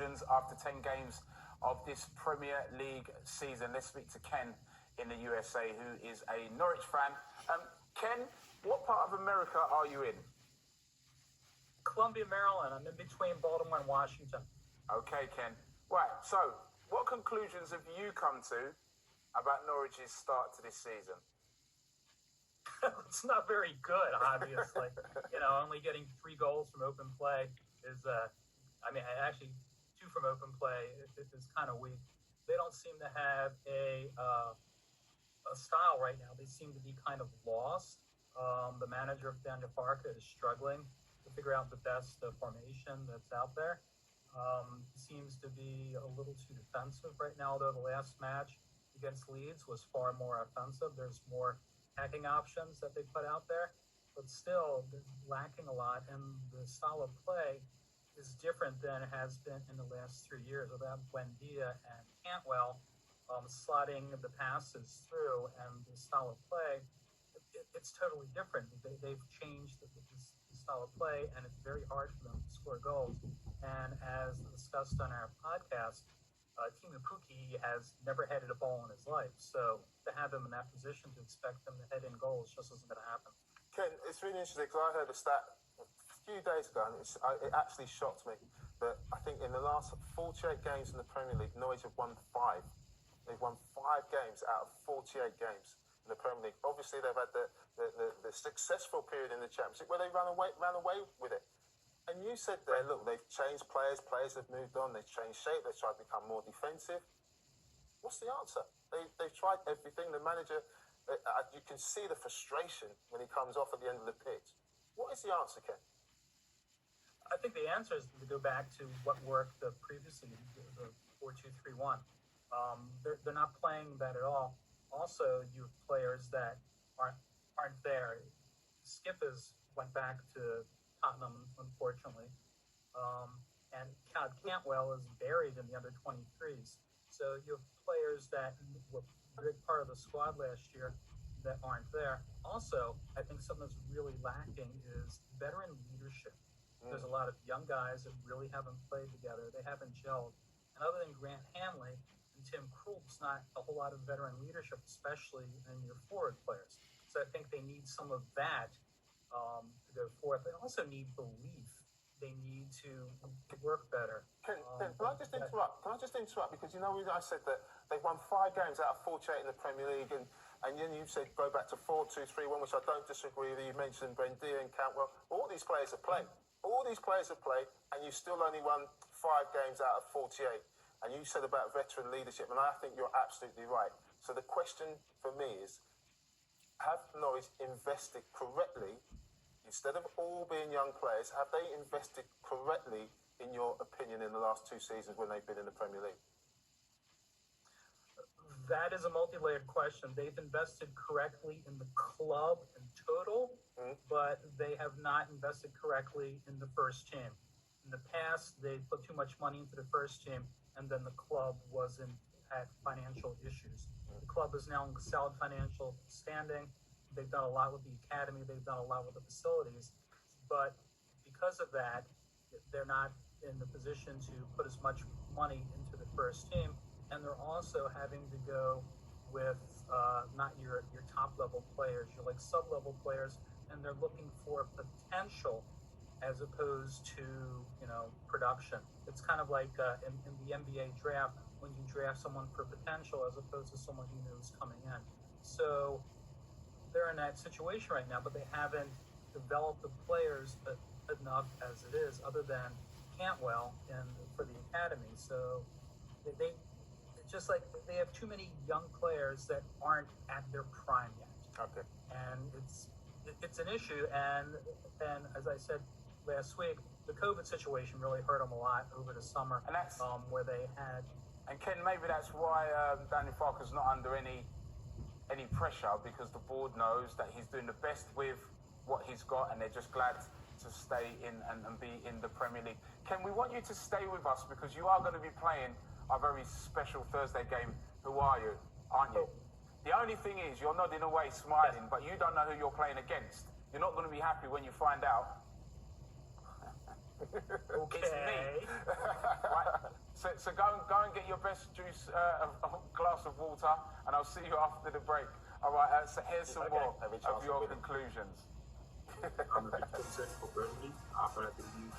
conclusions after 10 games of this Premier League season. Let's speak to Ken in the USA, who is a Norwich fan. Ken, what part of America are you in? Columbia, Maryland. I'm in between Baltimore and Washington. Okay, Ken. Right, so what conclusions have you come to about Norwich's start to this season? It's not very good, obviously. Only getting 3 goals from open play is, actually 2 from open play is kind of weak. They don't seem to have a style right now. They seem to be kind of lost. The manager of Daniel Farke is struggling to figure out the best formation that's out there. He seems to be a little too defensive right now, though the last match against Leeds was far more offensive. There's more attacking options that they put out there, but still they're lacking a lot, and the style of play is different than it has been in the last 3 years without Buendia and Cantwell slotting the passes through, and the style of play, it's totally different. They've changed the style of play, and it's very hard for them to score goals. And as discussed on our podcast, Timu Pukki has never headed a ball in his life. So to have him in that position, to expect them to head in goals just isn't going to happen. Ken, it's really interesting because I heard a stat a few days ago, and it actually shocked me. But I think in the last 48 games in the Premier League, Norwich have won 5. They've won 5 games out of 48 games in the Premier League. Obviously, they've had the successful period in the Championship where they ran away with it. And you said there, look, they've changed players have moved on, they've changed shape, they've tried to become more defensive. What's the answer? They've tried everything. The manager, you can see the frustration when he comes off at the end of the pitch. What is the answer, Ken? I think the answer is to go back to what worked previously, the 4-2-3-1. They're not playing that at all. Also, you have players that aren't there. Skip went back to Tottenham, unfortunately. And Cantwell is buried in the under-23s. So you have players that were a big part of the squad last year that aren't there. Also, I think something that's really lacking is veteran leadership. There's a lot of young guys that really haven't played together. They haven't gelled. And other than Grant Hanley and Tim Krul, it's not a whole lot of veteran leadership, especially in your forward players. So I think they need some of that to go forth. They also need belief. They need to work better. Can I just interrupt? Because I said that they've won 5 games out of 48 in the Premier League, and then you said go back to 4-2-3-1, which I don't disagree with. You mentioned Buendia and Cantwell. All these players have played. And you still only won 5 games out of 48. And you said about veteran leadership, and I think you're absolutely right. So the question for me is, have Norwich invested correctly? Instead of all being young players, have they invested correctly, in your opinion, in the last 2 seasons when they've been in the Premier League? That is a multi-layered question. They've invested correctly in the club in total, but they have not invested correctly in the first team. In the past, they put too much money into the first team, and then the club had financial issues. The club is now in solid financial standing. They've done a lot with the academy. They've done a lot with the facilities. But because of that, they're not in the position to put as much money into the first team. And they're also having to go with not your top-level players, your sub-level players, and they're looking for potential as opposed to, production. It's kind of like in the NBA draft, when you draft someone for potential as opposed to someone who knows coming in. So they're in that situation right now, but they haven't developed the players enough as it is, other than Cantwell for the academy. So they just like they have too many young players that aren't at their prime yet. Okay. And it's an issue. And as I said last week, the COVID situation really hurt them a lot over the summer, and that's where they had. And Ken, maybe that's why Daniel Farke's not under any pressure, because the board knows that he's doing the best with what he's got, and they're just glad to stay in and be in the Premier League. Ken, we want you to stay with us because you are going to be playing a very special Thursday game. Who are you? Aren't you? The only thing is, you're nodding away, smiling, but you don't know who you're playing against. You're not going to be happy when you find out. Okay. It's me. Right? So go and get your best juice, a glass of water, and I'll see you after the break. All right. So here's some more of your conclusions. I'm a big concern for Burnley. I feel like they leave